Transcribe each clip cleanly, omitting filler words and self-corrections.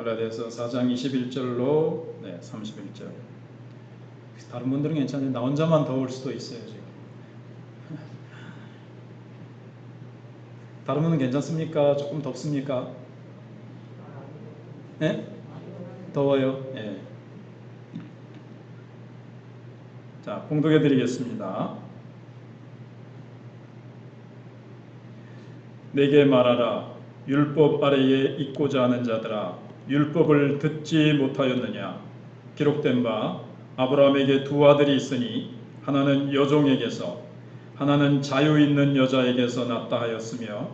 갈라디아서 4장 21절로 31절. 다른 분들은 괜찮은데 나 혼자만 더울 수도 있어요 지금. 다른 분은 괜찮습니까? 조금 덥습니까? 네? 더워요? 네. 자, 봉독해 드리겠습니다. 내게 말하라. 율법 아래에 있고자 하는 자들아, 율법을 듣지 못하였느냐? 기록된 바 아브라함에게 두 아들이 있으니 하나는 여종에게서 하나는 자유 있는 여자에게서 낳다 하였으며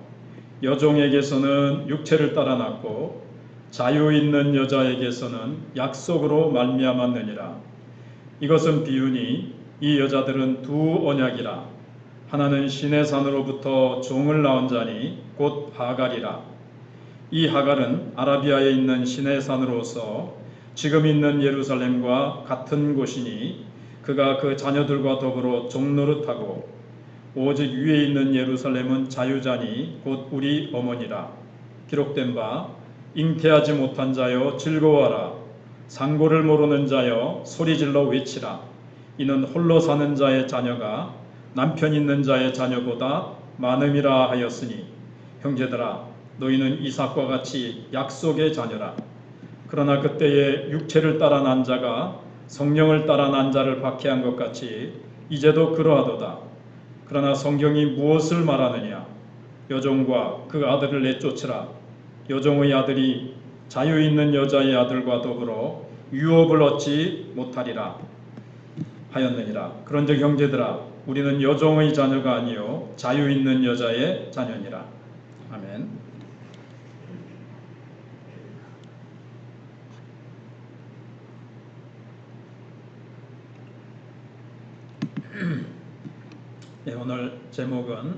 여종에게서는 육체를 따라 낳고 자유 있는 여자에게서는 약속으로 말미암았느니라. 이것은 비유니 이 여자들은 두 언약이라. 하나는 시내 산으로부터 종을 낳은 자니 곧 하갈이라. 이 하갈은 아라비아에 있는 시내 산으로서 지금 있는 예루살렘과 같은 곳이니 그가 그 자녀들과 더불어 종노릇하고 오직 위에 있는 예루살렘은 자유자니 곧 우리 어머니라. 기록된 바 잉태하지 못한 자여 즐거워하라. 상고를 모르는 자여 소리질러 외치라. 이는 홀로 사는 자의 자녀가 남편 있는 자의 자녀보다 많음이라 하였으니 형제들아 너희는 이삭과 같이 약속의 자녀라. 그러나 그때에 육체를 따라 난 자가 성령을 따라 난 자를 박해한 것 같이 이제도 그러하도다. 그러나 성경이 무엇을 말하느냐? 여종과 그 아들을 내쫓으라. 여종의 아들이 자유 있는 여자의 아들과 더불어 유업을 얻지 못하리라 하였느니라. 그런즉 형제들아 우리는 여종의 자녀가 아니요 자유 있는 여자의 자녀니라. 아멘. 네, 오늘 제목은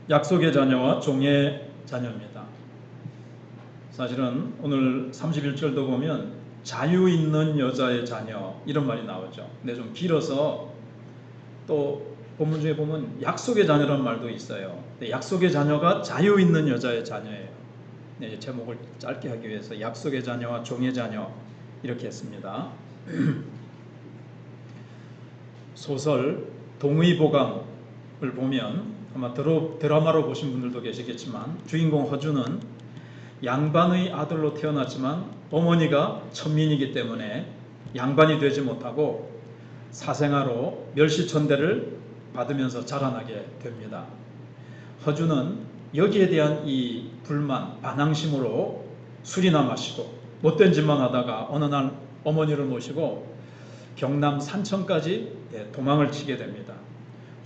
약속의 자녀와 종의 자녀입니다. 사실은 오늘 31절도 보면 자유 있는 여자의 자녀 이런 말이 나오죠. 근데 좀 길어서 또 본문 중에 보면 약속의 자녀라는 말도 있어요. 근데 약속의 자녀가 자유 있는 여자의 자녀예요. 네, 제목을 짧게 하기 위해서 약속의 자녀와 종의 자녀 이렇게 했습니다. 소설 동의보감을 보면 아마 드라마로 보신 분들도 계시겠지만 주인공 허준은 양반의 아들로 태어났지만 어머니가 천민이기 때문에 양반이 되지 못하고 사생아로 멸시천대를 받으면서 자라나게 됩니다. 허준은 여기에 대한 이 불만, 반항심으로 술이나 마시고 못된 짓만 하다가 어느 날 어머니를 모시고 경남 산천까지 도망을 치게 됩니다.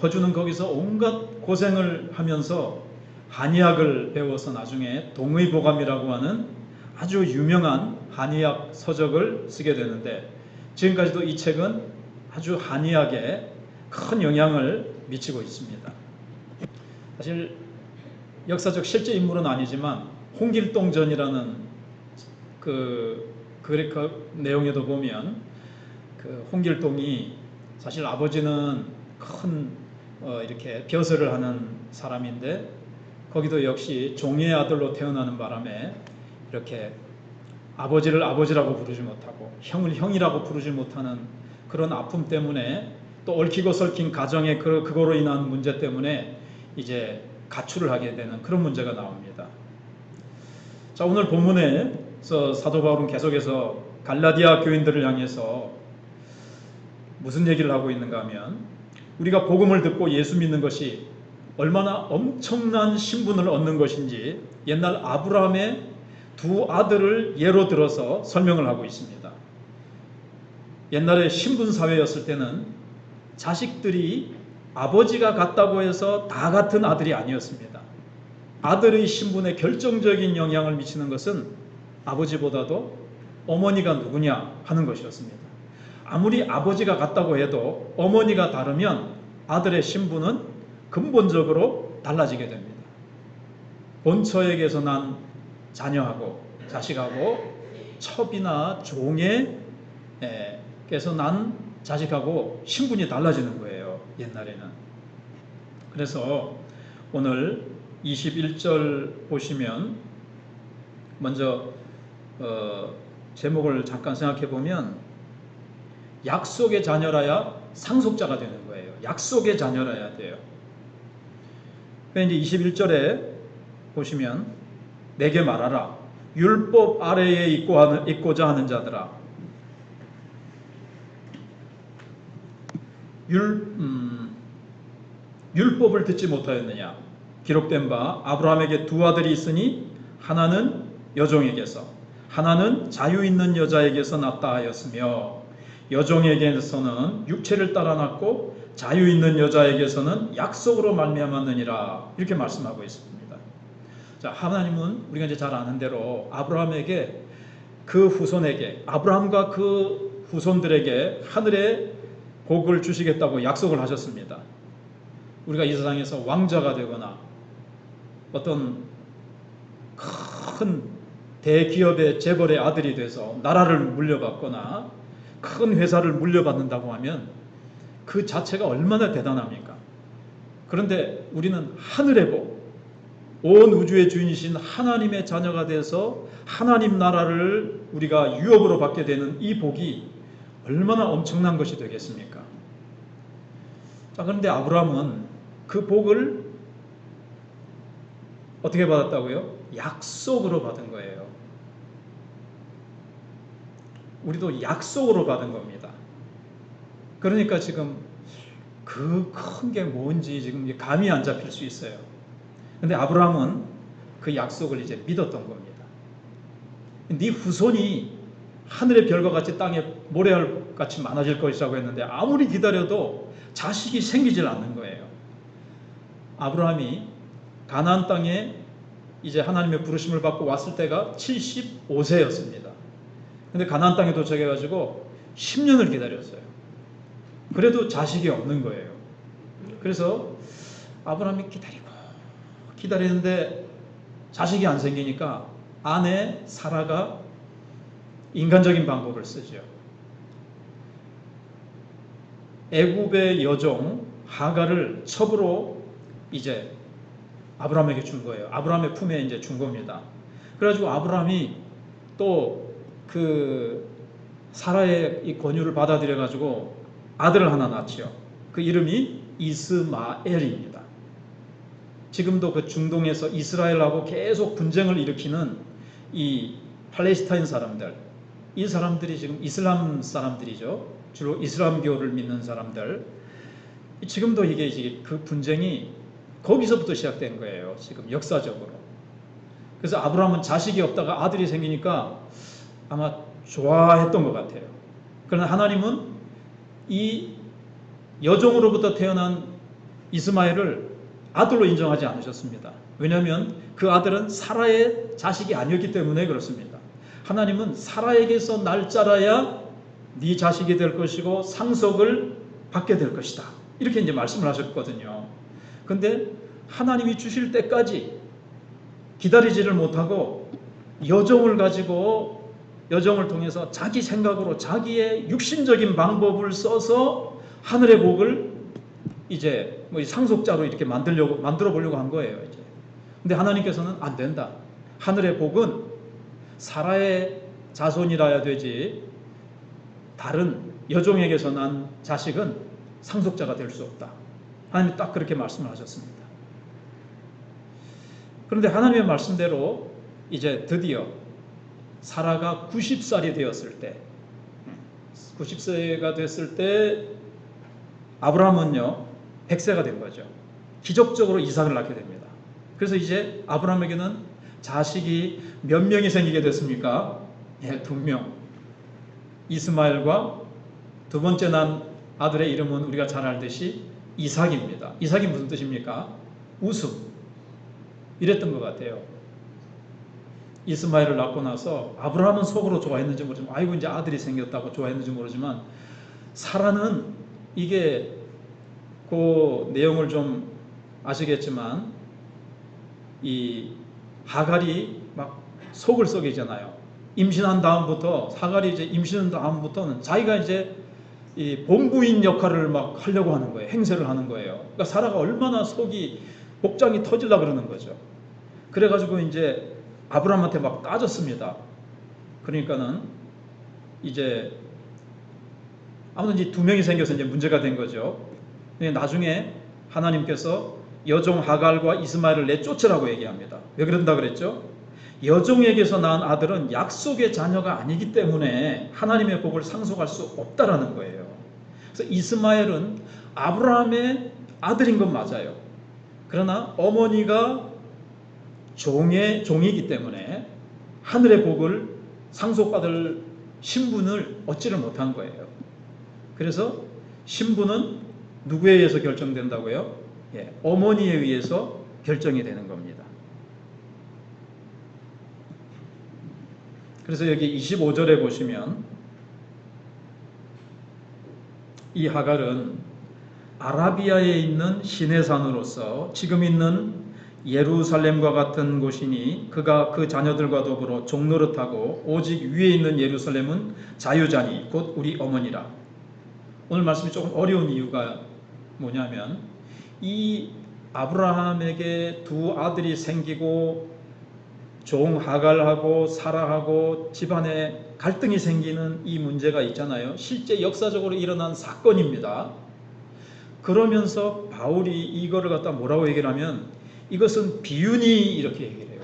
허준은 거기서 온갖 고생을 하면서 한의학을 배워서 나중에 동의보감이라고 하는 아주 유명한 한의학 서적을 쓰게 되는데 지금까지도 이 책은 아주 한의학에 큰 영향을 미치고 있습니다. 사실 역사적 실제 인물은 아니지만 홍길동전이라는 그 그레크 내용에도 보면 그 홍길동이 사실 아버지는 큰 이렇게 벼슬을 하는 사람인데 거기도 역시 종의 아들로 태어나는 바람에 이렇게 아버지를 아버지라고 부르지 못하고 형을 형이라고 부르지 못하는 그런 아픔 때문에 또 얽히고 설킨 가정의 그거로 인한 문제 때문에 이제 가출을 하게 되는 그런 문제가 나옵니다. 자, 오늘 본문에서 사도 바울은 계속해서 갈라디아 교인들을 향해서 무슨 얘기를 하고 있는가 하면 우리가 복음을 듣고 예수 믿는 것이 얼마나 엄청난 신분을 얻는 것인지 옛날 아브라함의 두 아들을 예로 들어서 설명을 하고 있습니다. 옛날에 신분사회였을 때는 자식들이 아버지가 같다고 해서 다 같은 아들이 아니었습니다. 아들의 신분에 결정적인 영향을 미치는 것은 아버지보다도 어머니가 누구냐 하는 것이었습니다. 아무리 아버지가 같다고 해도 어머니가 다르면 아들의 신분은 근본적으로 달라지게 됩니다. 본처에게서 난 자녀하고 자식하고 첩이나 종에게서 난 자식하고 신분이 달라지는 거예요. 옛날에는. 그래서 오늘 21절 보시면 먼저 제목을 잠깐 생각해 보면 약속의 자녀라야 상속자가 되는 거예요. 약속의 자녀라야 돼요. 그러니까 이제 21절에 보시면 내게 말하라. 율법 아래에 있고자 하는 자들아. 율법을 듣지 못하였느냐. 기록된 바 아브라함에게 두 아들이 있으니 하나는 여종에게서 하나는 자유 있는 여자에게서 났다 하였으며 여종에게서는 육체를 따라 났고 자유 있는 여자에게서는 약속으로 말미암았느니라. 이렇게 말씀하고 있습니다. 자, 하나님은 우리가 이제 잘 아는 대로 아브라함에게 그 후손에게 아브라함과 그 후손들에게 하늘의 복을 주시겠다고 약속을 하셨습니다. 우리가 이 세상에서 왕자가 되거나 어떤 큰 대기업의 재벌의 아들이 돼서 나라를 물려받거나 큰 회사를 물려받는다고 하면 그 자체가 얼마나 대단합니까? 그런데 우리는 하늘의 복, 온 우주의 주인이신 하나님의 자녀가 돼서 하나님 나라를 우리가 유업으로 받게 되는 이 복이 얼마나 엄청난 것이 되겠습니까? 자, 그런데 아브라함은 그 복을 어떻게 받았다고요? 약속으로 받은 거예요. 우리도 약속으로 받은 겁니다. 그러니까 지금 그 큰 게 뭔지 지금 감이 안 잡힐 수 있어요. 근데 아브라함은 그 약속을 이제 믿었던 겁니다. 네 후손이 하늘의 별과 같이 땅에 모래알 같이 많아질 것이라고 했는데 아무리 기다려도 자식이 생기질 않는 거예요. 아브라함이 가나안 땅에 이제 하나님의 부르심을 받고 왔을 때가 75세였습니다. 근데 가나안 땅에 도착해가지고 10년을 기다렸어요. 그래도 자식이 없는 거예요. 그래서 아브라함이 기다리는데 자식이 안 생기니까 아내 사라가 인간적인 방법을 쓰죠. 애굽의 여종 하갈을 첩으로 이제 아브라함에게 준 거예요. 아브라함의 품에 이제 준 겁니다. 그래가지고 아브라함이 또 그 사라의 이 권유를 받아들여가지고 아들을 하나 낳죠. 그 이름이 이스마엘입니다. 지금도 그 중동에서 이스라엘하고 계속 분쟁을 일으키는 이 팔레스타인 사람들, 이 사람들이 지금 이슬람 사람들이죠. 주로 이슬람교를 믿는 사람들. 지금도 이게 그 분쟁이 거기서부터 시작된 거예요. 지금 역사적으로. 그래서 아브라함은 자식이 없다가 아들이 생기니까 아마 좋아했던 것 같아요. 그러나 하나님은 이 여종으로부터 태어난 이스마엘을 아들로 인정하지 않으셨습니다. 왜냐하면 그 아들은 사라의 자식이 아니었기 때문에 그렇습니다. 하나님은 사라에게서 날 자라야 네 자식이 될 것이고 상속을 받게 될 것이다. 이렇게 이제 말씀을 하셨거든요. 근데 하나님이 주실 때까지 기다리지를 못하고 여종을 가지고 여종을 통해서 자기 생각으로 자기의 육신적인 방법을 써서 하늘의 복을 이제 뭐 상속자로 이렇게 만들어 보려고 한 거예요. 이제. 근데 하나님께서는 안 된다. 하늘의 복은 사라의 자손이라야 되지 다른 여종에게서 난 자식은 상속자가 될 수 없다. 하나님이 딱 그렇게 말씀을 하셨습니다. 그런데 하나님의 말씀대로 이제 드디어 사라가 90살이 되었을 때 90세가 됐을 때 아브라함은요 100세가 된 거죠. 기적적으로 이삭을 낳게 됩니다. 그래서 이제 아브라함에게는 자식이 몇 명이 생기게 됐습니까? 예, 2명. 이스마엘과 두 번째 난 아들의 이름은 우리가 잘 알듯이 이삭입니다. 이삭이 무슨 뜻입니까? 웃음. 이랬던 것 같아요. 이스마엘을 낳고 나서 아브라함은 속으로 좋아했는지 모르지만 아이고 이제 아들이 생겼다고 좋아했는지 모르지만 사라는 이게 그 내용을 좀 아시겠지만 이 하갈이 막 속을 썩이잖아요. 임신한 다음부터 하갈이 이제 임신한 다음부터는 자기가 이제 이 본부인 역할을 막 하려고 하는 거예요. 행세를 하는 거예요. 그러니까 사라가 얼마나 속이 복장이 터질라 그러는 거죠. 그래가지고 이제 아브라함한테 막 따졌습니다. 그러니까는 이제 아무튼 이제 두 명이 생겨서 이제 문제가 된 거죠. 나중에 하나님께서 여종 하갈과 이스마엘을 내쫓으라고 얘기합니다. 왜 그런다 그랬죠? 여종에게서 낳은 아들은 약속의 자녀가 아니기 때문에 하나님의 복을 상속할 수 없다라는 거예요. 그래서 이스마엘은 아브라함의 아들인 건 맞아요. 그러나 어머니가 종이기 때문에 하늘의 복을 상속받을 신분을 얻지를 못한 거예요. 그래서 신분은 누구에 의해서 결정된다고요? 어머니에 의해서 결정이 되는 겁니다. 그래서 여기 25절에 보시면 이 하갈은 아라비아에 있는 시내산으로서 지금 있는 예루살렘과 같은 곳이니 그가 그 자녀들과 더불어 종노릇하고 오직 위에 있는 예루살렘은 자유자니 곧 우리 어머니라. 오늘 말씀이 조금 어려운 이유가 뭐냐면 이 아브라함에게 두 아들이 생기고 종 하갈하고 사라하고 집안에 갈등이 생기는 이 문제가 있잖아요. 실제 역사적으로 일어난 사건입니다. 그러면서 바울이 이거를 갖다 뭐라고 얘기를 하면 이것은 비유니 이렇게 얘기를 해요.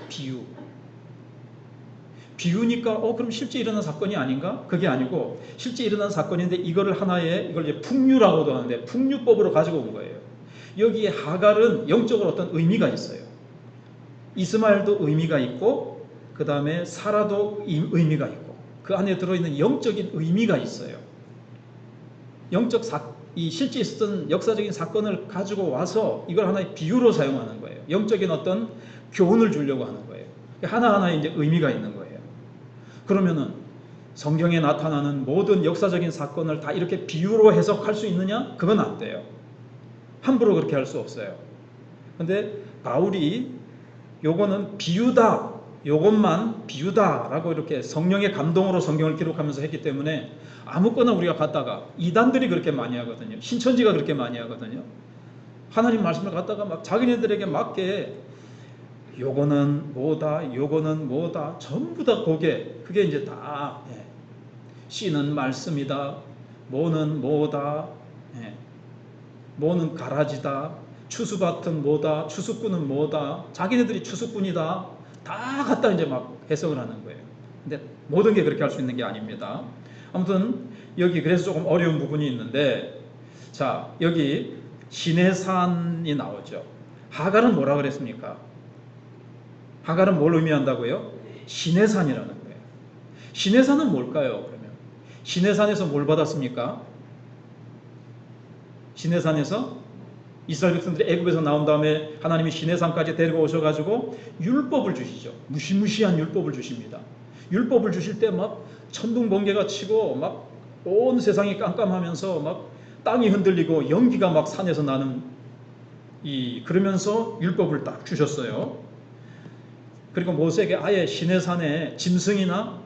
비유니까 그럼 실제 일어난 사건이 아닌가? 그게 아니고 실제 일어난 사건인데 이거를 하나의 이걸 이제 풍류라고도 하는데 풍류법으로 가지고 온 거예요. 여기에 하갈은 영적으로 어떤 의미가 있어요. 이스마엘도 의미가 있고 그 다음에 사라도 의미가 있고 그 안에 들어있는 영적인 의미가 있어요. 이 실제 있었던 역사적인 사건을 가지고 와서 이걸 하나의 비유로 사용하는 거예요. 영적인 어떤 교훈을 주려고 하는 거예요. 하나하나 이제 의미가 있는 거예요. 그러면은 성경에 나타나는 모든 역사적인 사건을 다 이렇게 비유로 해석할 수 있느냐? 그건 안 돼요. 함부로 그렇게 할 수 없어요. 근데 바울이 요거는 비유다, 요것만 비유다라고 이렇게 성령의 감동으로 성경을 기록하면서 했기 때문에 아무거나 우리가 갖다가 이단들이 그렇게 많이 하거든요. 신천지가 그렇게 많이 하거든요. 하나님 말씀을 갖다가 막 자기네들에게 맞게 요거는 뭐다, 요거는 뭐다, 전부 다 그게 이제 다 씨는 말씀이다, 뭐는 뭐다, 뭐는 가라지다, 추수밭은 뭐다, 추수꾼은 뭐다, 자기네들이 추수꾼이다, 다 갖다 이제 막 해석을 하는 거예요. 근데 모든 게 그렇게 할 수 있는 게 아닙니다. 아무튼 여기 그래서 조금 어려운 부분이 있는데, 자 여기 시내산이 나오죠. 하갈은 뭐라 그랬습니까? 하갈은 뭘 의미한다고요? 시내산이라는 거예요. 시내산은 뭘까요? 그러면 시내산에서 뭘 받았습니까? 시내산에서 이스라엘 백성들이 애굽에서 나온 다음에 하나님이 시내산까지 데리고 오셔가지고 율법을 주시죠. 무시무시한 율법을 주십니다. 율법을 주실 때 막 천둥 번개가 치고 막 온 세상이 깜깜하면서 막 땅이 흔들리고 연기가 막 산에서 나는 그러면서 율법을 딱 주셨어요. 그리고 모세에게 아예 시내산에 짐승이나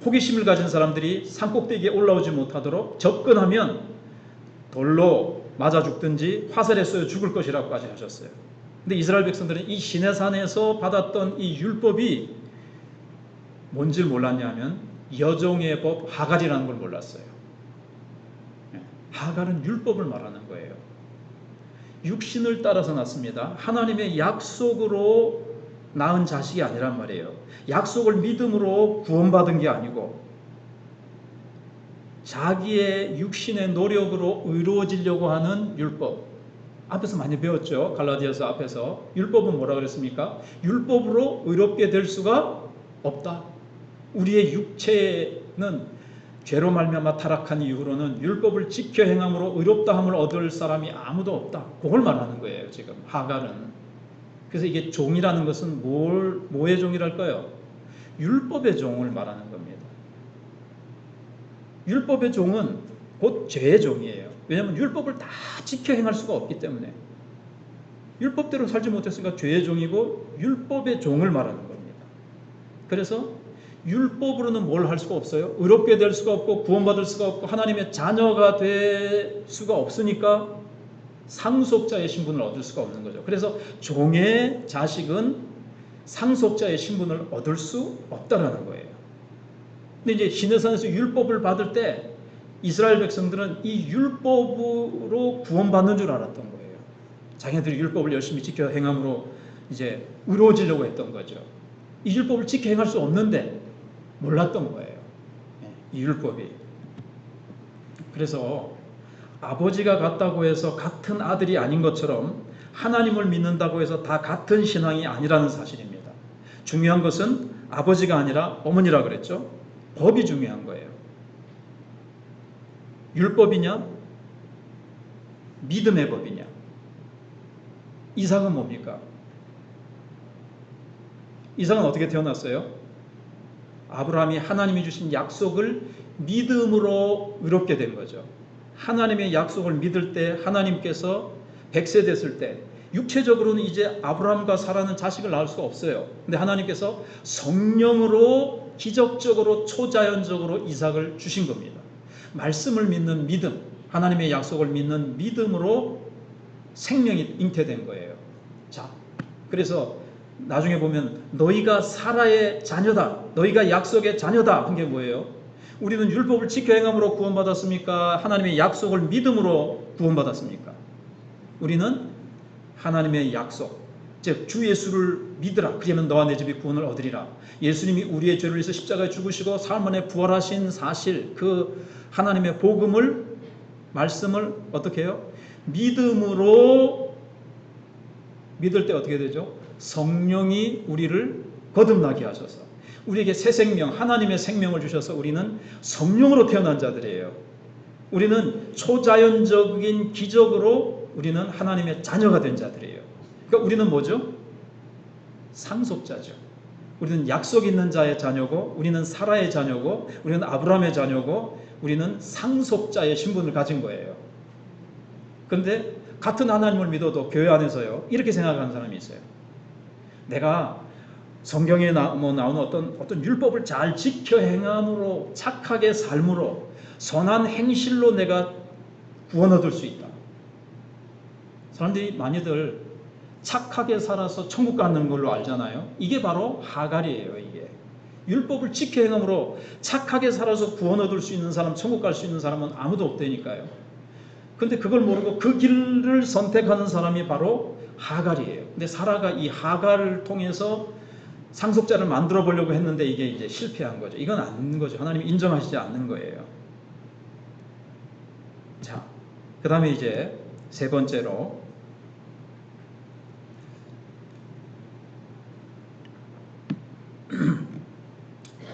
호기심을 가진 사람들이 산꼭대기에 올라오지 못하도록 접근하면 돌로 맞아 죽든지 화살에 쏘여 죽을 것이라고까지 하셨어요. 근데 이스라엘 백성들은 이 시내산에서 받았던 이 율법이 뭔지 몰랐냐 하면 여종의 법 하갈이라는 걸 몰랐어요. 하갈은 율법을 말하는 거예요. 육신을 따라서 낳습니다. 하나님의 약속으로 낳은 자식이 아니란 말이에요. 약속을 믿음으로 구원받은 게 아니고 자기의 육신의 노력으로 의로워지려고 하는 율법. 앞에서 많이 배웠죠. 갈라디아서 앞에서. 율법은 뭐라 그랬습니까? 율법으로 의롭게 될 수가 없다. 우리의 육체는 죄로 말미암아 타락한 이후로는 율법을 지켜 행함으로 의롭다함을 얻을 사람이 아무도 없다. 그걸 말하는 거예요. 지금 하갈은. 그래서 이게 종이라는 것은 뭐의 종이랄까요? 율법의 종을 말하는 겁니다. 율법의 종은 곧 죄의 종이에요. 왜냐하면 율법을 다 지켜 행할 수가 없기 때문에. 율법대로 살지 못했으니까 죄의 종이고 율법의 종을 말하는 겁니다. 그래서 율법으로는 뭘 할 수가 없어요. 의롭게 될 수가 없고 구원받을 수가 없고 하나님의 자녀가 될 수가 없으니까 상속자의 신분을 얻을 수가 없는 거죠. 그래서 종의 자식은 상속자의 신분을 얻을 수 없다라는 거예요. 근데 이제 시내산에서 율법을 받을 때 이스라엘 백성들은 이 율법으로 구원받는 줄 알았던 거예요. 자기네들이 율법을 열심히 지켜 행함으로 이제 의로워지려고 했던 거죠. 이 율법을 지켜 행할 수 없는데 몰랐던 거예요. 이 율법이. 그래서 아버지가 같다고 해서 같은 아들이 아닌 것처럼 하나님을 믿는다고 해서 다 같은 신앙이 아니라는 사실입니다. 중요한 것은 아버지가 아니라 어머니라 그랬죠. 법이 중요한 거예요. 율법이냐? 믿음의 법이냐? 이삭은 뭡니까? 이삭은 어떻게 태어났어요? 아브라함이 하나님이 주신 약속을 믿음으로 의롭게 된 거죠. 하나님의 약속을 믿을 때 하나님께서 100세 됐을 때 육체적으로는 이제 아브라함과 사라는 자식을 낳을 수가 없어요. 근데 하나님께서 성령으로 기적적으로 초자연적으로 이삭을 주신 겁니다. 말씀을 믿는 믿음, 하나님의 약속을 믿는 믿음으로 생명이 잉태된 거예요. 자, 그래서 나중에 보면 너희가 사라의 자녀다, 너희가 약속의 자녀다 한 게 뭐예요? 우리는 율법을 지켜 행함으로 구원받았습니까? 하나님의 약속을 믿음으로 구원받았습니까? 우리는 하나님의 약속, 즉 주 예수를 믿으라. 그러면 너와 내 집이 구원을 얻으리라. 예수님이 우리의 죄를 위해서 십자가에 죽으시고 사흘 만에 부활하신 사실, 그 하나님의 복음을, 말씀을 어떻게 해요? 믿음으로 믿을 때 어떻게 되죠? 성령이 우리를 거듭나게 하셔서 우리에게 새 생명, 하나님의 생명을 주셔서 우리는 성령으로 태어난 자들이에요. 우리는 초자연적인 기적으로 우리는 하나님의 자녀가 된 자들이에요. 그러니까 우리는 뭐죠? 상속자죠. 우리는 약속 있는 자의 자녀고, 우리는 사라의 자녀고, 우리는 아브라함의 자녀고, 우리는 상속자의 신분을 가진 거예요. 그런데 같은 하나님을 믿어도 교회 안에서요, 이렇게 생각하는 사람이 있어요. 내가 성경에 나오는 어떤 율법을 잘 지켜 행함으로, 착하게 삶으로, 선한 행실로 내가 구원 얻을 수 있다. 사람들이 많이들 착하게 살아서 천국 가는 걸로 알잖아요. 이게 바로 하갈이에요. 이게 율법을 지켜 행함으로 착하게 살아서 구원 얻을 수 있는 사람, 천국 갈 수 있는 사람은 아무도 없다니까요. 근데 그걸 모르고 그 길을 선택하는 사람이 바로 하갈이에요. 근데 사라가 이 하갈을 통해서 상속자를 만들어 보려고 했는데 이게 이제 실패한 거죠. 이건 아닌 거죠. 하나님이 인정하시지 않는 거예요. 자, 그 다음에 이제 세 번째로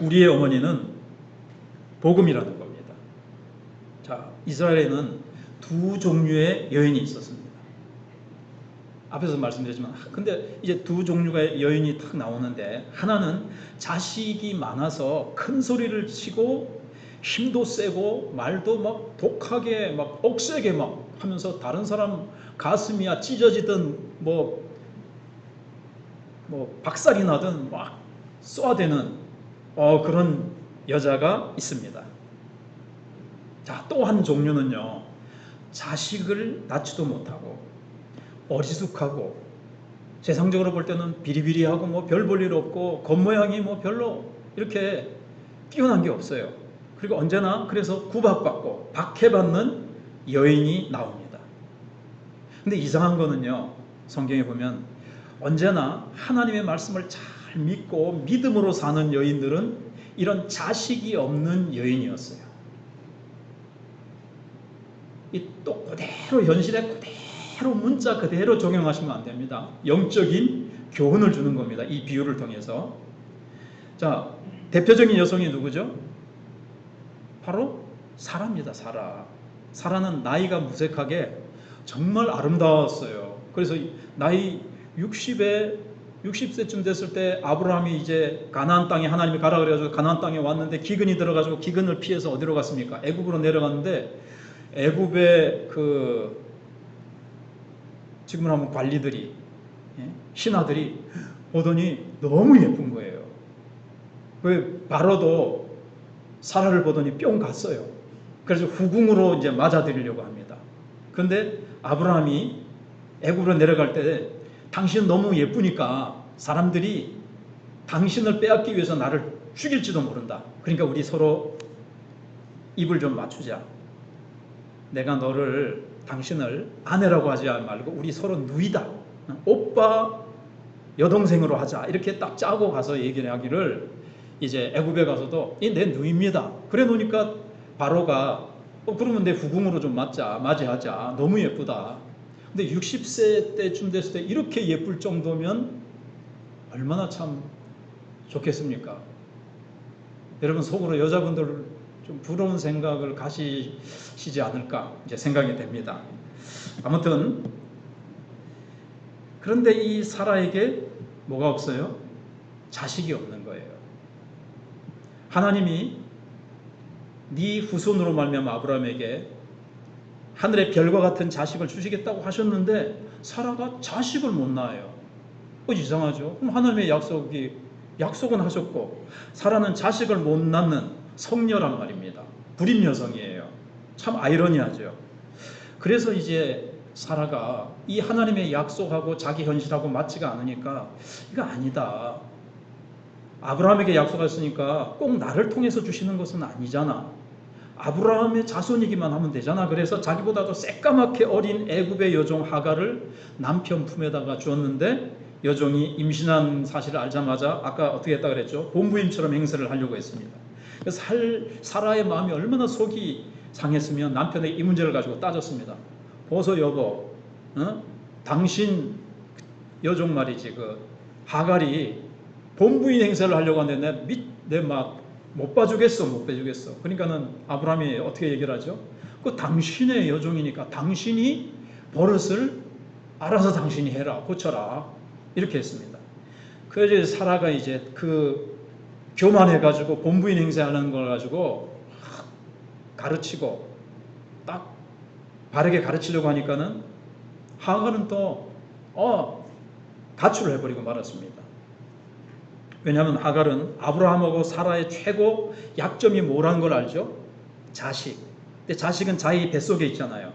우리의 어머니는 복음이라는 겁니다. 자, 이스라엘에는 두 종류의 여인이 있었습니다. 앞에서 말씀드렸지만, 근데 이제 두 종류의 여인이 딱 나오는데, 하나는 자식이 많아서 큰 소리를 치고 힘도 세고 말도 막 독하게 막 억세게 막 하면서 다른 사람 가슴이야 찢어지든 뭐 박살이 나든 막 쏘아대는 그런 여자가 있습니다. 자, 또 한 종류는요, 자식을 낳지도 못하고 어리숙하고 세상적으로 볼 때는 비리비리하고 뭐 별 볼 일 없고 겉모양이 뭐 별로 이렇게 뛰어난 게 없어요. 그리고 언제나 그래서 구박받고 박해받는 여인이 나옵니다. 근데 이상한 거는요, 성경에 보면 언제나 하나님의 말씀을 잘 믿고 믿음으로 사는 여인들은 이런 자식이 없는 여인이었어요. 이 또 그대로 현실에 그대로 문자 그대로 적용하시면 안 됩니다. 영적인 교훈을 주는 겁니다. 이 비유를 통해서. 자, 대표적인 여성이 누구죠? 바로 사라입니다. 사라는 나이가 무색하게 정말 아름다웠어요. 그래서 나이 60세쯤 됐을 때 아브라함이 이제 가나안 땅에 하나님이 가라 그래가지고 가나안 땅에 왔는데 기근이 들어가지고 기근을 피해서 어디로 갔습니까? 애굽으로 내려갔는데 애굽의 지금은 하면 관리들이, 신하들이 보더니 너무 예쁜 거예요. 그 바로도 사라를 보더니 뿅 갔어요. 그래서 후궁으로 이제 맞아들이려고 합니다. 그런데 아브라함이 애굽으로 내려갈 때 당신은 너무 예쁘니까 사람들이 당신을 빼앗기 위해서 나를 죽일지도 모른다. 그러니까 우리 서로 입을 좀 맞추자. 내가 당신을 아내라고 하지 말고 우리 서로 누이다. 오빠 여동생으로 하자. 이렇게 딱 짜고 가서 얘기를 하기를 이제 애굽에 가서도 내 누이입니다. 그래 놓으니까 바로가 그러면 내 후궁으로 좀 맞이하자. 너무 예쁘다. 근데 60세 때쯤 됐을 때 이렇게 예쁠 정도면 얼마나 참 좋겠습니까? 여러분 속으로 여자분들 좀 부러운 생각을 가지시지 않을까 이제 생각이 됩니다. 아무튼 그런데 이 사라에게 뭐가 없어요? 자식이 없는 거예요. 하나님이 네 후손으로 말미암아 아브라함에게 하늘의 별과 같은 자식을 주시겠다고 하셨는데 사라가 자식을 못 낳아요. 이상하죠? 그럼 하나님의 약속은 하셨고 사라는 자식을 못 낳는 성녀란 말입니다. 불임 여성이에요. 참 아이러니하죠. 그래서 이제 사라가 이 하나님의 약속하고 자기 현실하고 맞지가 않으니까 이거 아니다. 아브라함에게 약속했으니까 꼭 나를 통해서 주시는 것은 아니잖아. 아브라함의 자손이기만 하면 되잖아. 그래서 자기보다도 새까맣게 어린 애굽의 여종 하갈을 남편 품에다가 주었는데 여종이 임신한 사실을 알자마자 아까 어떻게 했다 그랬죠? 본부인처럼 행세를 하려고 했습니다. 그래서 사라의 마음이 얼마나 속이 상했으면 남편에게 이 문제를 가지고 따졌습니다. 보소 여보, 당신 여종 말이지 하갈이 본부인 행세를 하려고 하는데 내 막 못 봐주겠어. 그러니까는 아브라함이 어떻게 얘기를 하죠? 당신의 여종이니까 당신이 버릇을 알아서 당신이 해라, 고쳐라. 이렇게 했습니다. 그래서 사라가 이제 교만해가지고 본부인 행세하는 걸 가지고 가르치고 딱 바르게 가르치려고 하니까는 하갈은 또 가출을 해버리고 말았습니다. 왜냐하면 하갈은 아브라함하고 사라의 최고 약점이 뭐라는 걸 알죠? 자식. 근데 자식은 자기 뱃속에 있잖아요.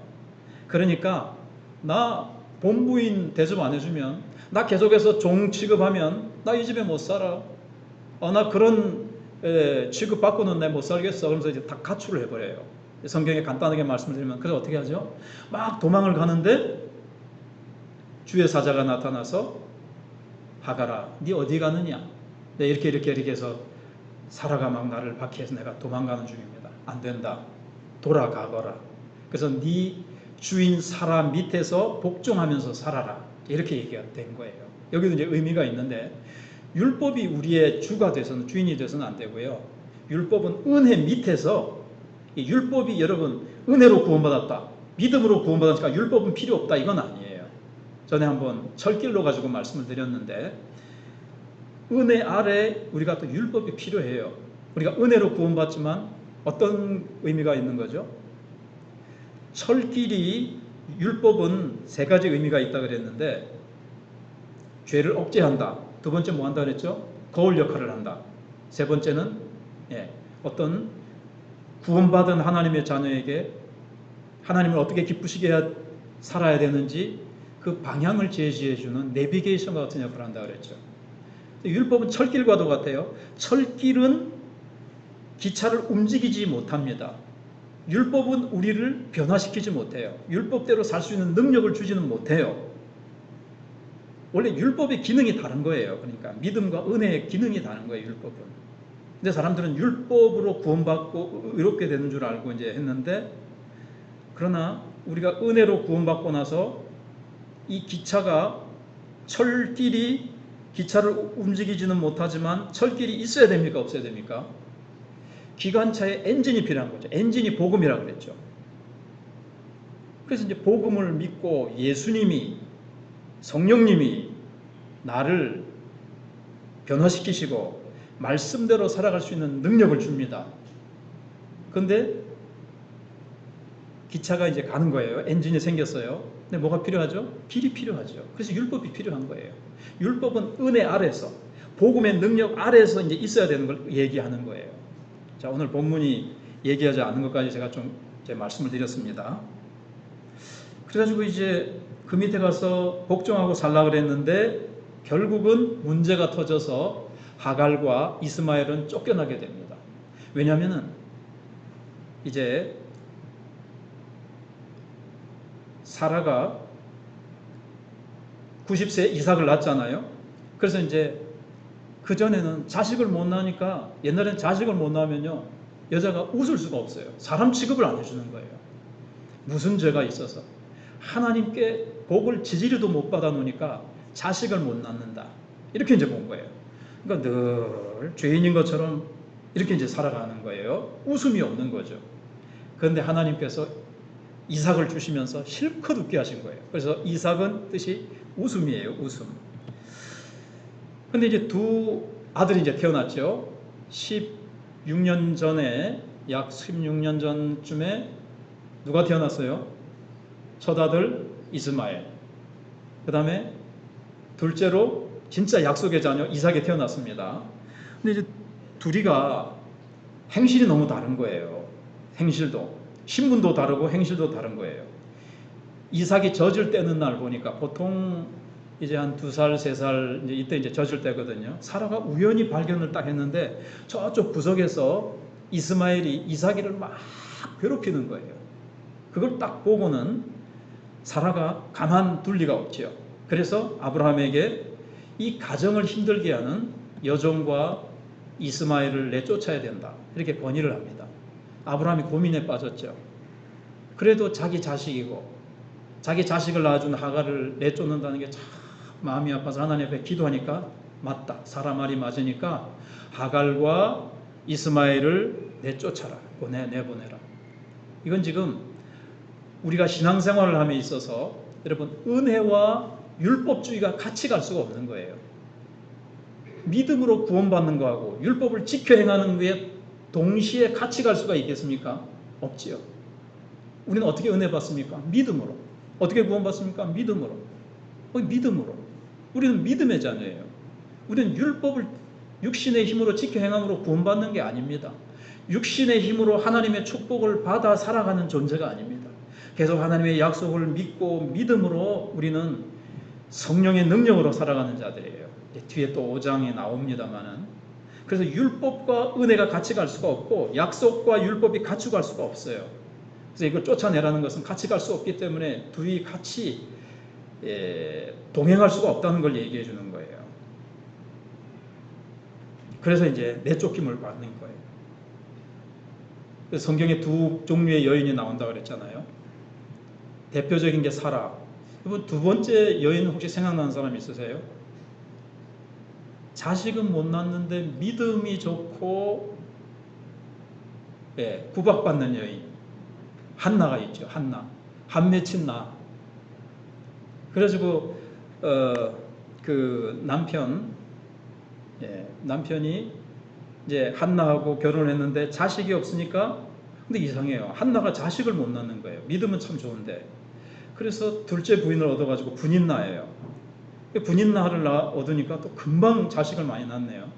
그러니까 나 본부인 대접 안 해주면, 나 계속해서 종 취급하면 나 이 집에 못 살아. 나 그런 취급받고는 내 못 살겠어. 그러면서 이제 다 가출을 해버려요. 성경에 간단하게 말씀드리면 그래서 어떻게 하죠? 막 도망을 가는데 주의 사자가 나타나서 하갈아, 네 어디 가느냐? 네, 이렇게 해서 사라가 막 나를 박해해서 내가 도망가는 중입니다. 안 된다. 돌아가거라. 그래서 네 주인 사라 밑에서 복종하면서 살아라. 이렇게 얘기가 된 거예요. 여기도 이제 의미가 있는데 율법이 우리의 주가 돼서는, 주인이 돼서는 안 되고요. 율법은 은혜 밑에서, 율법이 여러분 은혜로 구원받았다, 믿음으로 구원받았으니까 율법은 필요 없다, 이건 아니에요. 전에 한번 철길로 가지고 말씀을 드렸는데 은혜 아래 우리가 또 율법이 필요해요. 우리가 은혜로 구원받지만 어떤 의미가 있는 거죠? 철길이, 율법은 세 가지 의미가 있다 그랬는데 죄를 억제한다. 두 번째 뭐 한다 그랬죠? 거울 역할을 한다. 세 번째는 어떤 구원받은 하나님의 자녀에게 하나님을 어떻게 기쁘시게 해야 살아야 되는지 그 방향을 제시해주는 내비게이션과 같은 역할을 한다 그랬죠. 율법은 철길과도 같아요. 철길은 기차를 움직이지 못합니다. 율법은 우리를 변화시키지 못해요. 율법대로 살 수 있는 능력을 주지는 못해요. 원래 율법의 기능이 다른 거예요. 그러니까 믿음과 은혜의 기능이 다른 거예요, 율법은. 근데 사람들은 율법으로 구원받고 의롭게 되는 줄 알고 이제 했는데, 그러나 우리가 은혜로 구원받고 나서 이 기차가, 철길이 기차를 움직이지는 못하지만 철길이 있어야 됩니까? 없어야 됩니까? 기관차에 엔진이 필요한 거죠. 엔진이 복음이라고 그랬죠. 그래서 이제 복음을 믿고 예수님이, 성령님이 나를 변화시키시고 말씀대로 살아갈 수 있는 능력을 줍니다. 그런데 기차가 이제 가는 거예요. 엔진이 생겼어요. 근데 뭐가 필요하죠? 길이 필요하죠. 그래서 율법이 필요한 거예요. 율법은 은혜 아래서, 복음의 능력 아래서 이제 있어야 되는 걸 얘기하는 거예요. 자, 오늘 본문이 얘기하지 않은 것까지 제가 좀 말씀을 드렸습니다. 그래가지고 이제 그 밑에 가서 복종하고 살라 그랬는데 결국은 문제가 터져서 하갈과 이스마엘은 쫓겨나게 됩니다. 왜냐하면은 이제 사라가 90세 이삭을 낳았잖아요. 그래서 이제 그전에는 자식을 못 낳으니까, 옛날에는 자식을 못 낳으면요 여자가 웃을 수가 없어요. 사람 취급을 안 해주는 거예요. 무슨 죄가 있어서. 하나님께 복을 지지리도 못 받아 놓으니까 자식을 못 낳는다, 이렇게 이제 본 거예요. 그러니까 늘 죄인인 것처럼 이렇게 이제 살아가는 거예요. 웃음이 없는 거죠. 그런데 하나님께서 이삭을 주시면서 실컷 웃게 하신 거예요. 그래서 이삭은 뜻이 웃음이에요. 웃음. 근데 이제 두 아들이 이제 태어났죠. 16년 전에, 약 16년 전쯤에 누가 태어났어요? 첫 아들 이스마엘. 그 다음에 둘째로 진짜 약속의 자녀 이삭이 태어났습니다. 근데 이제 둘이가 행실이 너무 다른 거예요. 행실도. 신분도 다르고 행실도 다른 거예요. 이삭이 젖을 떼는 날 보니까 보통 이제 한 2살, 3살 이때 이제 젖을 때거든요. 사라가 우연히 발견을 딱 했는데 저쪽 구석에서 이스마엘이 이삭이를 막 괴롭히는 거예요. 그걸 딱 보고는 사라가 가만둘 리가 없지요. 그래서 아브라함에게 이 가정을 힘들게 하는 여종과 이스마엘을 내쫓아야 된다, 이렇게 건의를 합니다. 아브라함이 고민에 빠졌죠. 그래도 자기 자식이고 자기 자식을 낳아준 하갈을 내쫓는다는 게 참 마음이 아파서 하나님 앞에 기도하니까 맞다, 사라 말이 맞으니까 하갈과 이스마엘을 내쫓아라, 내보내라. 이건 지금 우리가 신앙생활을 함에 있어서 여러분, 은혜와 율법주의가 같이 갈 수가 없는 거예요. 믿음으로 구원받는 거하고 율법을 지켜 행하는 게 동시에 같이 갈 수가 있겠습니까? 없지요. 우리는 어떻게 은혜 받습니까? 믿음으로. 어떻게 구원받습니까? 믿음으로. 믿음으로. 우리는 믿음의 자녀예요. 우리는 율법을 육신의 힘으로 지켜 행함으로 구원받는 게 아닙니다. 육신의 힘으로 하나님의 축복을 받아 살아가는 존재가 아닙니다. 계속 하나님의 약속을 믿고 믿음으로 우리는 성령의 능력으로 살아가는 자들이에요. 뒤에 또 5장에 나옵니다만은. 그래서 율법과 은혜가 같이 갈 수가 없고 약속과 율법이 같이 갈 수가 없어요. 그래서 이걸 쫓아내라는 것은 같이 갈 수 없기 때문에 둘이 같이 동행할 수가 없다는 걸 얘기해 주는 거예요. 그래서 이제 내쫓김을 받는 거예요. 그래서 성경에 두 종류의 여인이 나온다고 그랬잖아요. 대표적인 게 사라. 두 번째 여인 혹시 생각나는 사람 있으세요? 자식은 못 낳는데 믿음이 좋고 구박받는 여인, 한나가 있죠. 한 맺힌 나. 그래가지고 그 남편이 이제 한나하고 결혼을 했는데 자식이 없으니까, 근데 이상해요. 한나가 자식을 못 낳는 거예요. 믿음은 참 좋은데. 그래서 둘째 부인을 얻어가지고 분인나예요. 분인나를 얻으니까 또 금방 자식을 많이 낳네요.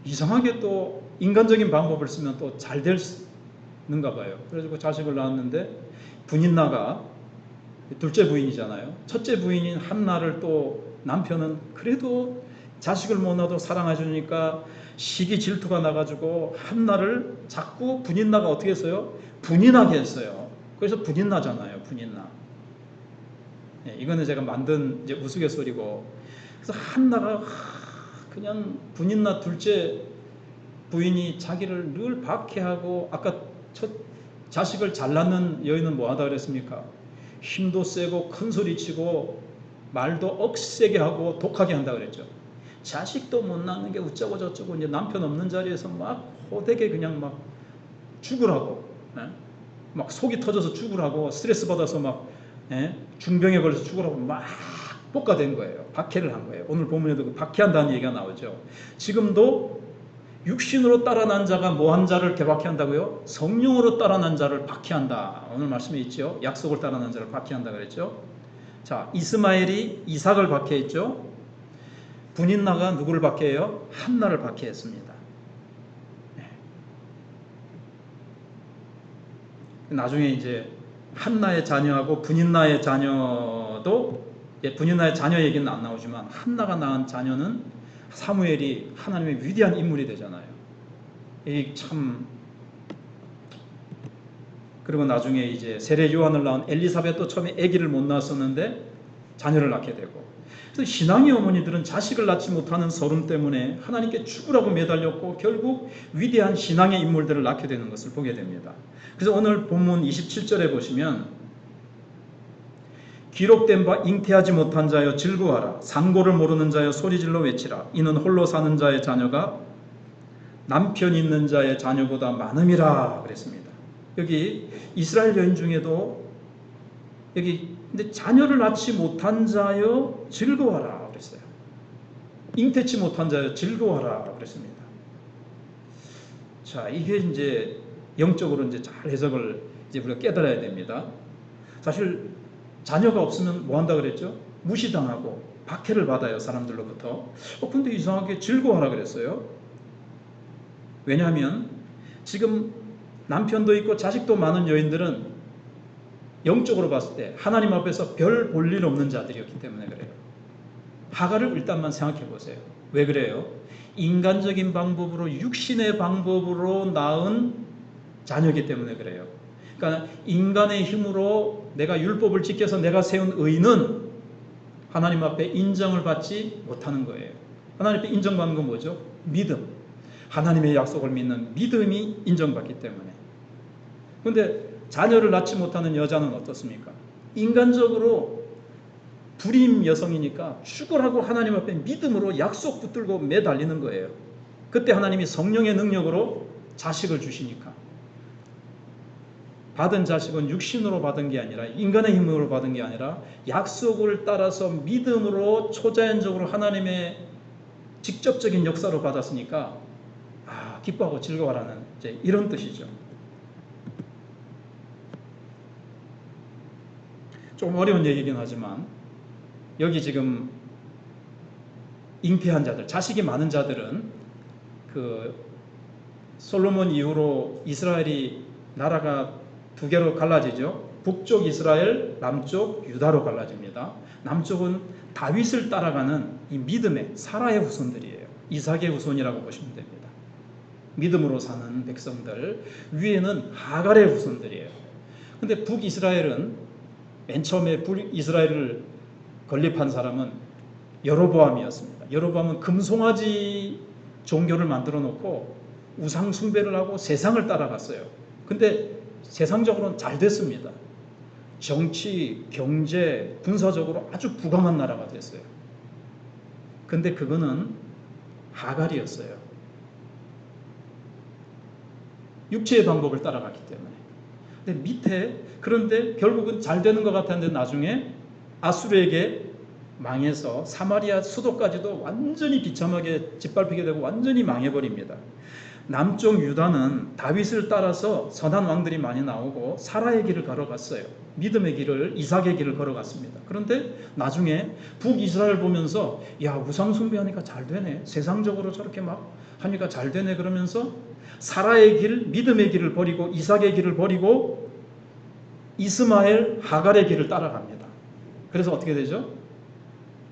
이상하게 또 인간적인 방법을 쓰면 또 잘 되는가 봐요. 그래가지고 자식을 낳았는데 분인나가 둘째 부인이잖아요. 첫째 부인인 한나를 또 남편은 그래도 자식을 못 낳아도 사랑해 주니까 시기 질투가 나가지고 한나를 자꾸 분인나가 어떻게 했어요? 분인하게 했어요. 그래서 분인나잖아요. 분인나. 이거는 제가 만든 이제 우스갯소리고. 그래서 한나가 그냥 분인나 둘째 부인이 자기를 늘 박해하고, 아까 첫 자식을 잘 낳는 여인은 뭐 하다 그랬습니까? 힘도 세고 큰 소리 치고 말도 억세게 하고 독하게 한다 그랬죠. 자식도 못 낳는 게 어쩌고 저쩌고, 이제 남편 없는 자리에서 막 호되게 그냥 막 죽으라고, 막 속이 터져서 죽으라고, 스트레스 받아서 막 중병에 걸려서 죽으라고 막 볶아댄 거예요. 박해를 한 거예요. 오늘 본문에도 그 박해한다는 얘기가 나오죠. 지금도 육신으로 따라 난 자가 뭐한 자를 개박해한다고요? 성령으로 따라 난 자를 박해한다. 오늘 말씀에 있죠. 약속을 따라 난 자를 박해한다 그랬죠. 자, 이스마엘이 이삭을 박해했죠. 분인나가 누구를 박해해요? 한나를 박해했습니다. 나중에 이제 한나의 자녀하고 분인나의 자녀도, 분인나의 자녀 얘기는 안 나오지만 한나가 낳은 자녀는 사무엘이 하나님의 위대한 인물이 되잖아요. 이 참. 그리고 나중에 이제 세례 요한을 낳은 엘리사벳도 처음에 아기를 못 낳았었는데 자녀를 낳게 되고, 그래서 신앙의 어머니들은 자식을 낳지 못하는 서름 때문에 하나님께 죽으라고 매달렸고 결국 위대한 신앙의 인물들을 낳게 되는 것을 보게 됩니다. 그래서 오늘 본문 27절에 보시면 기록된 바 잉태하지 못한 자여 즐거워하라. 상고를 모르는 자여 소리질러 외치라. 이는 홀로 사는 자의 자녀가 남편 있는 자의 자녀보다 많음이라 그랬습니다. 여기 이스라엘 여인 중에도 여기 근데 자녀를 낳지 못한 자여 즐거워하라 그랬어요. 잉태치 못한 자여 즐거워하라 그랬습니다. 자, 이게 이제 영적으로 이제 잘 해석을 이제 우리가 깨달아야 됩니다. 사실 자녀가 없으면 뭐 한다 그랬죠? 무시당하고 박해를 받아요, 사람들로부터. 근데 이상하게 즐거워하라 그랬어요. 왜냐하면 지금 남편도 있고 자식도 많은 여인들은 영적으로 봤을 때 하나님 앞에서 별 볼 일 없는 자들이었기 때문에 그래요. 하갈을 일단만 생각해 보세요. 왜 그래요? 인간적인 방법으로, 육신의 방법으로 낳은 자녀이기 때문에 그래요. 그러니까 인간의 힘으로 내가 율법을 지켜서 내가 세운 의는 하나님 앞에 인정을 받지 못하는 거예요. 하나님 앞에 인정받는 건 뭐죠? 믿음. 하나님의 약속을 믿는 믿음이 인정받기 때문에. 그런데 자녀를 낳지 못하는 여자는 어떻습니까? 인간적으로 불임 여성이니까 죽으라고 하나님 앞에 믿음으로 약속 붙들고 매달리는 거예요. 그때 하나님이 성령의 능력으로 자식을 주시니까. 받은 자식은 육신으로 받은 게 아니라, 인간의 힘으로 받은 게 아니라 약속을 따라서 믿음으로 초자연적으로 하나님의 직접적인 역사로 받았으니까 기뻐하고 즐거워하라는 이제 이런 뜻이죠. 조금 어려운 얘기긴 하지만 여기 지금 잉태한 자들, 자식이 많은 자들은 그 솔로몬 이후로 이스라엘이 나라가 두 개로 갈라지죠. 북쪽 이스라엘, 남쪽 유다로 갈라집니다. 남쪽은 다윗을 따라가는 이 믿음의 사라의 후손들이에요. 이삭의 후손이라고 보시면 됩니다. 믿음으로 사는 백성들, 위에는 하갈의 후손들이에요. 근데 북이스라엘은 맨 처음에 북이스라엘을 건립한 사람은 여로보암이었습니다. 여로보암은 금송아지 종교를 만들어 놓고 우상 숭배를 하고 세상을 따라갔어요. 근데 세상적으로는 잘 됐습니다. 정치, 경제, 군사적으로 아주 부강한 나라가 됐어요. 근데 그거는 하갈이었어요. 육체의 방법을 따라갔기 때문에. 근데 밑에, 그런데 결국은 잘 되는 것 같았는데 나중에 아수르에게 망해서 사마리아 수도까지도 완전히 비참하게 짓밟히게 되고 완전히 망해버립니다. 남쪽 유다는 다윗을 따라서 선한 왕들이 많이 나오고 사라의 길을 걸어갔어요. 믿음의 길을, 이삭의 길을 걸어갔습니다. 그런데 나중에 북이스라엘 보면서 야, 우상 숭배하니까 잘 되네, 세상적으로 저렇게 막 하니까 잘 되네 그러면서 사라의 길, 믿음의 길을 버리고 이삭의 길을 버리고 이스마엘, 하갈의 길을 따라갑니다. 그래서 어떻게 되죠?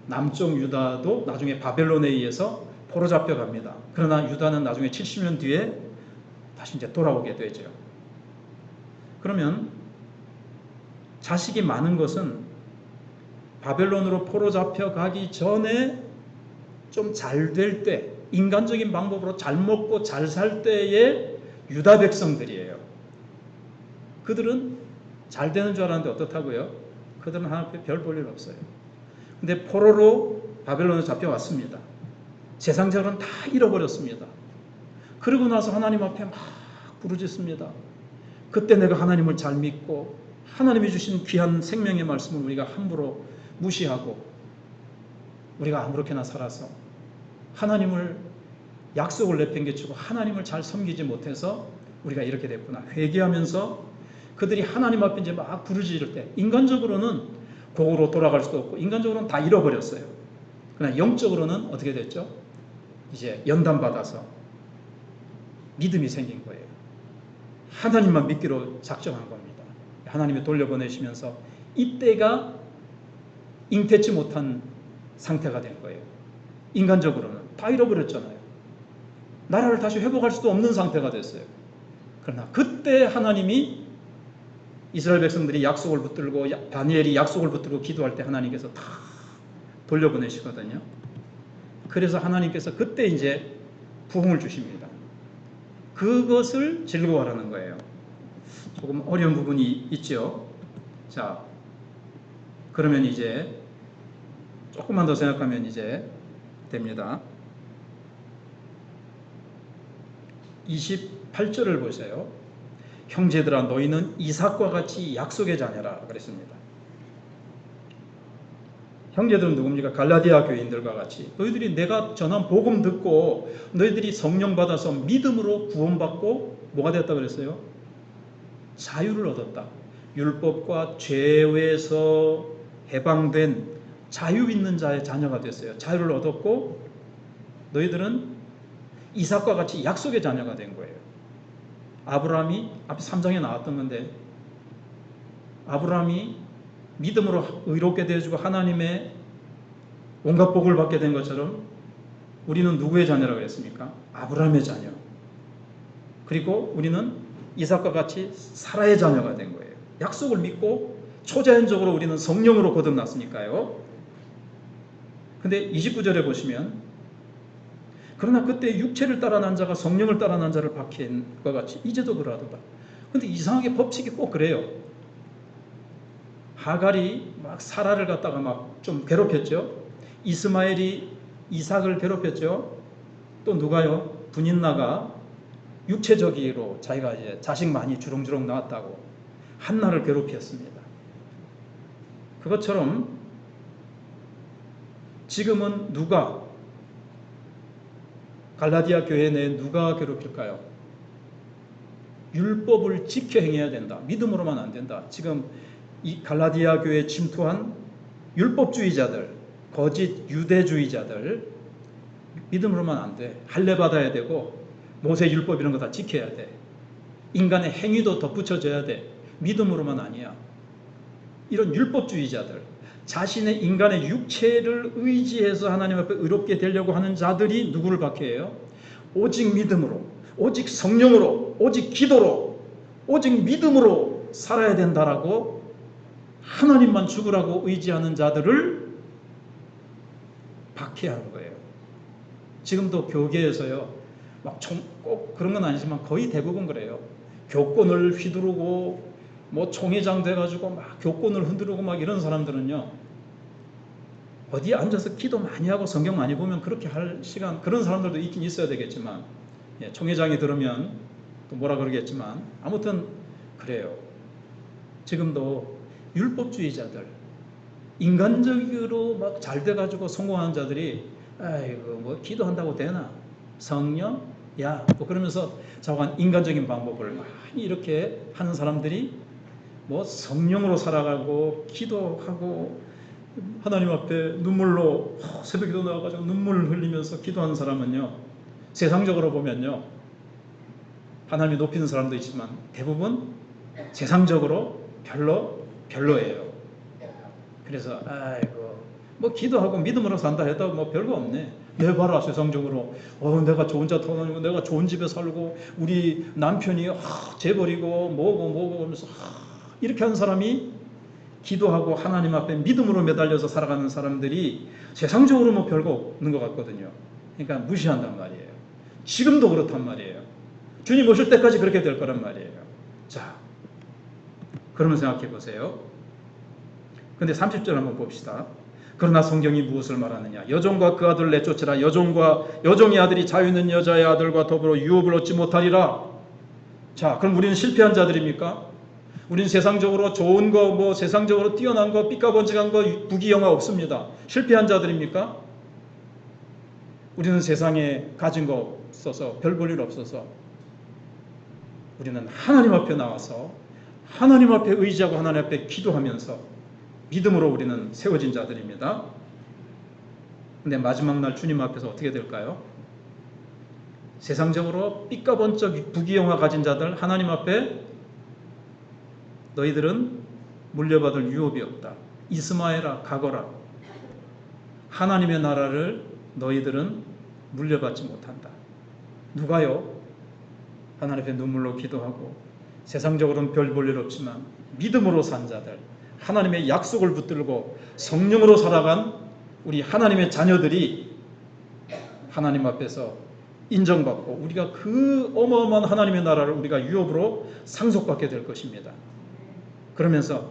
남쪽 유다도 나중에 바벨론에 의해서 포로 잡혀갑니다. 그러나 유다는 나중에 70년 뒤에 다시 이제 돌아오게 되죠. 그러면 자식이 많은 것은 바벨론으로 포로 잡혀가기 전에 좀 잘 될 때, 인간적인 방법으로 잘 먹고 잘 살 때의 유다 백성들이에요. 그들은 잘 되는 줄 알았는데 어떻다고요? 그들은 하나님 앞에 별 볼 일 없어요. 근데 포로로 바벨론에 잡혀왔습니다. 세상적으로는 다 잃어버렸습니다. 그러고 나서 하나님 앞에 막 부르짖습니다. 그때 내가 하나님을 잘 믿고 하나님이 주신 귀한 생명의 말씀을 우리가 함부로 무시하고 우리가 아무렇게나 살아서 하나님을 약속을 내팽개치고 하나님을 잘 섬기지 못해서 우리가 이렇게 됐구나 회개하면서 그들이 하나님 앞에 이제 막 부르짖을 때 인간적으로는 고으로 돌아갈 수도 없고 인간적으로는 다 잃어버렸어요. 그러나 영적으로는 어떻게 됐죠? 이제 연단받아서 믿음이 생긴 거예요. 하나님만 믿기로 작정한 겁니다. 하나님이 돌려보내시면서 이때가 잉태치 못한 상태가 된 거예요. 인간적으로는. 다 잃어버렸잖아요. 나라를 다시 회복할 수도 없는 상태가 됐어요. 그러나 그때 하나님이 이스라엘 백성들이 약속을 붙들고 다니엘이 약속을 붙들고 기도할 때 하나님께서 다 돌려보내시거든요. 그래서 하나님께서 그때 이제 부흥을 주십니다. 그것을 즐거워하라는 거예요. 조금 어려운 부분이 있죠. 자, 그러면 이제 조금만 더 생각하면 이제 됩니다. 28절을 보세요. 형제들아 너희는 이삭과 같이 약속의 자녀라 그랬습니다. 형제들은 누굽니까? 갈라디아 교인들과 같이 너희들이 내가 전한 복음 듣고 너희들이 성령 받아서 믿음으로 구원받고 뭐가 됐다 그랬어요? 자유를 얻었다. 율법과 죄에서 해방된 자유 있는 자의 자녀가 됐어요. 자유를 얻었고 너희들은 이삭과 같이 약속의 자녀가 된 거예요. 아브라함이 앞에 3장에 나왔던 건데 아브라함이 믿음으로 의롭게 되어지고 하나님의 온갖 복을 받게 된 것처럼 우리는 누구의 자녀라고 했습니까? 아브라함의 자녀. 그리고 우리는 이삭과 같이 사라의 자녀가 된 거예요. 약속을 믿고 초자연적으로 우리는 성령으로 거듭났으니까요. 근데 29절에 보시면 그러나 그때 육체를 따라 난 자가 성령을 따라 난 자를 박해한 것 같이 이제도 그러하도다. 근데 이상하게 법칙이 꼭 그래요. 하갈이 막 사라를 갖다가 막 좀 괴롭혔죠. 이스마엘이 이삭을 괴롭혔죠. 또 누가요? 분인나가 육체적으로 자기가 이제 자식 많이 주렁주렁 낳았다고 한나를 괴롭혔습니다. 그것처럼 지금은 누가 갈라디아 교회 내에 누가 괴롭힐까요? 율법을 지켜 행해야 된다. 믿음으로만 안 된다. 지금 이 갈라디아 교회에 침투한 율법주의자들, 거짓 유대주의자들 믿음으로만 안 돼. 할례 받아야 되고 모세 율법 이런 거 다 지켜야 돼. 인간의 행위도 덧붙여져야 돼. 믿음으로만 아니야. 이런 율법주의자들, 자신의 인간의 육체를 의지해서 하나님 앞에 의롭게 되려고 하는 자들이 누구를 박해해요? 오직 믿음으로, 오직 성령으로, 오직 기도로, 오직 믿음으로 살아야 된다라고 하나님만 죽으라고 의지하는 자들을 박해하는 거예요. 지금도 교계에서요, 막 꼭 그런 건 아니지만 거의 대부분 그래요. 교권을 휘두르고 뭐 총회장 돼가지고 막 교권을 흔들고 막 이런 사람들은요, 어디에 앉아서 기도 많이 하고 성경 많이 보면 그렇게 할 시간, 그런 사람들도 있긴 있어야 되겠지만, 예, 총회장이 들으면 또 뭐라 그러겠지만, 아무튼 그래요. 지금도 율법주의자들, 인간적으로 막 잘 돼가지고 성공하는 자들이, 아이고 뭐 기도한다고 되나? 성령? 야, 뭐 그러면서 자관 인간적인 방법을 많이 이렇게 하는 사람들이 뭐 성령으로 살아가고 기도하고 하나님 앞에 눈물로 새벽기도 나와가지고 눈물을 흘리면서 기도하는 사람은요, 세상적으로 보면요 하나님이 높이는 사람도 있지만 대부분 세상적으로 별로예요. 그래서 아이고 뭐 기도하고 믿음으로 산다 해도 뭐 별거 없네. 내 봐라 세상적으로 내가 좋은 차 타고 내가 좋은 집에 살고 우리 남편이 재벌이고 뭐고 하면서 이렇게 하는 사람이 기도하고 하나님 앞에 믿음으로 매달려서 살아가는 사람들이 세상적으로 뭐 별거 없는 것 같거든요. 그러니까 무시한단 말이에요. 지금도 그렇단 말이에요. 주님 오실 때까지 그렇게 될 거란 말이에요. 자, 그러면 생각해 보세요. 근데 30절 한번 봅시다. 그러나 성경이 무엇을 말하느냐? 여종과 그 아들을 내쫓으라. 여종의 아들이 자유 있는 여자의 아들과 더불어 유업을 얻지 못하리라. 자, 그럼 우리는 실패한 자들입니까? 우리는 세상적으로 좋은 거, 뭐 세상적으로 뛰어난 거, 삐까번쩍한 거, 부귀영화 없습니다. 실패한 자들입니까? 우리는 세상에 가진 거 없어서, 별 볼 일 없어서 우리는 하나님 앞에 나와서 하나님 앞에 의지하고 하나님 앞에 기도하면서 믿음으로 우리는 세워진 자들입니다. 근데 마지막 날 주님 앞에서 어떻게 될까요? 세상적으로 삐까번쩍 부귀영화 가진 자들 하나님 앞에 너희들은 물려받을 유업이 없다. 이스마엘아 가거라. 하나님의 나라를 너희들은 물려받지 못한다. 누가요? 하나님 앞에 눈물로 기도하고 세상적으로는 별 볼 일 없지만 믿음으로 산 자들, 하나님의 약속을 붙들고 성령으로 살아간 우리 하나님의 자녀들이 하나님 앞에서 인정받고 우리가 그 어마어마한 하나님의 나라를 우리가 유업으로 상속받게 될 것입니다. 그러면서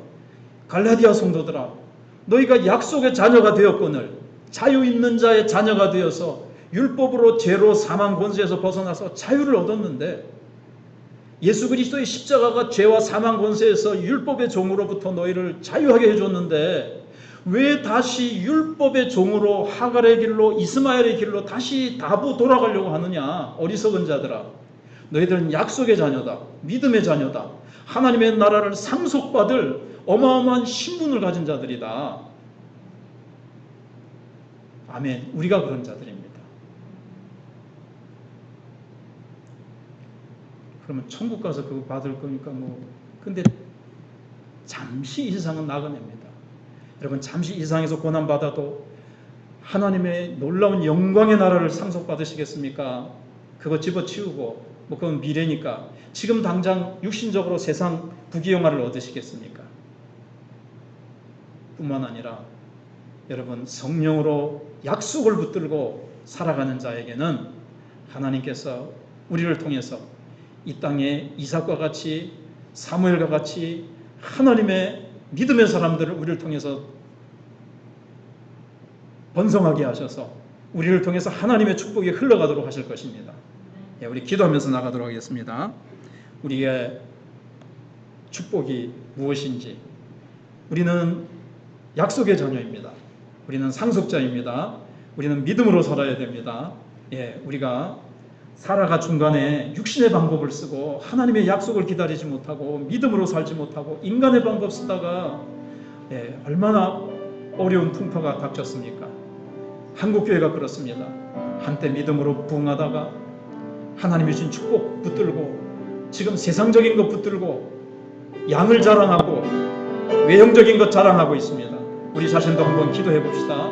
갈라디아 성도들아, 너희가 약속의 자녀가 되었거늘 자유 있는 자의 자녀가 되어서 율법으로 죄로 사망 권세에서 벗어나서 자유를 얻었는데, 예수 그리스도의 십자가가 죄와 사망 권세에서 율법의 종으로부터 너희를 자유하게 해줬는데 왜 다시 율법의 종으로 하갈의 길로 이스마엘의 길로 다시 다부 돌아가려고 하느냐? 어리석은 자들아, 너희들은 약속의 자녀다, 믿음의 자녀다, 하나님의 나라를 상속받을 어마어마한 신분을 가진 자들이다. 아멘. 우리가 그런 자들입니다. 그러면 천국 가서 그거 받을 거니까 근데 잠시 이 세상은 나가냅니다. 여러분, 잠시 이 세상에서 고난받아도 하나님의 놀라운 영광의 나라를 상속받으시겠습니까? 그거 집어치우고 그건 미래니까 지금 당장 육신적으로 세상 부귀영화를 얻으시겠습니까? 뿐만 아니라 여러분, 성령으로 약속을 붙들고 살아가는 자에게는 하나님께서 우리를 통해서 이 땅에 이삭과 같이 사무엘과 같이 하나님의 믿음의 사람들을 우리를 통해서 번성하게 하셔서 우리를 통해서 하나님의 축복이 흘러가도록 하실 것입니다. 우리 기도하면서 나가도록 하겠습니다. 우리의 축복이 무엇인지, 우리는 약속의 자녀입니다. 우리는 상속자입니다. 우리는 믿음으로 살아야 됩니다. 우리가 살아가 중간에 육신의 방법을 쓰고 하나님의 약속을 기다리지 못하고 믿음으로 살지 못하고 인간의 방법 쓰다가 얼마나 어려운 풍파가 닥쳤습니까? 한국교회가 그렇습니다. 한때 믿음으로 부흥하다가 하나님이 주신 축복 붙들고 지금 세상적인 것 붙들고 양을 자랑하고 외형적인 것 자랑하고 있습니다. 우리 자신도 한번 기도해 봅시다.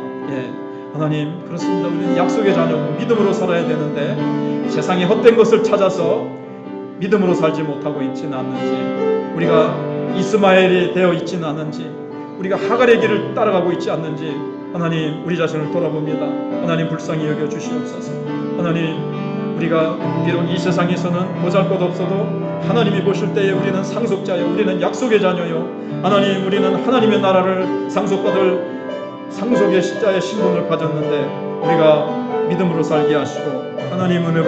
하나님, 그렇습니다. 우리는 약속의 자녀고 믿음으로 살아야 되는데 세상의 헛된 것을 찾아서 믿음으로 살지 못하고 있지는 않는지, 우리가 이스마엘이 되어 있지는 않은지, 우리가 하갈의 길을 따라가고 있지 않는지 하나님, 우리 자신을 돌아봅니다. 하나님, 불쌍히 여겨 주시옵소서. 하나님, 우리가 비록 이 세상에서는 보잘것없어도 하나님이 보실 때에 우리는 상속자요, 우리는 약속의 자녀요, 하나님, 우리는 하나님의 나라를 상속받을 상속의 십자의 신분을 가졌는데 우리가 믿음으로 살게 하시고 하나님 은혜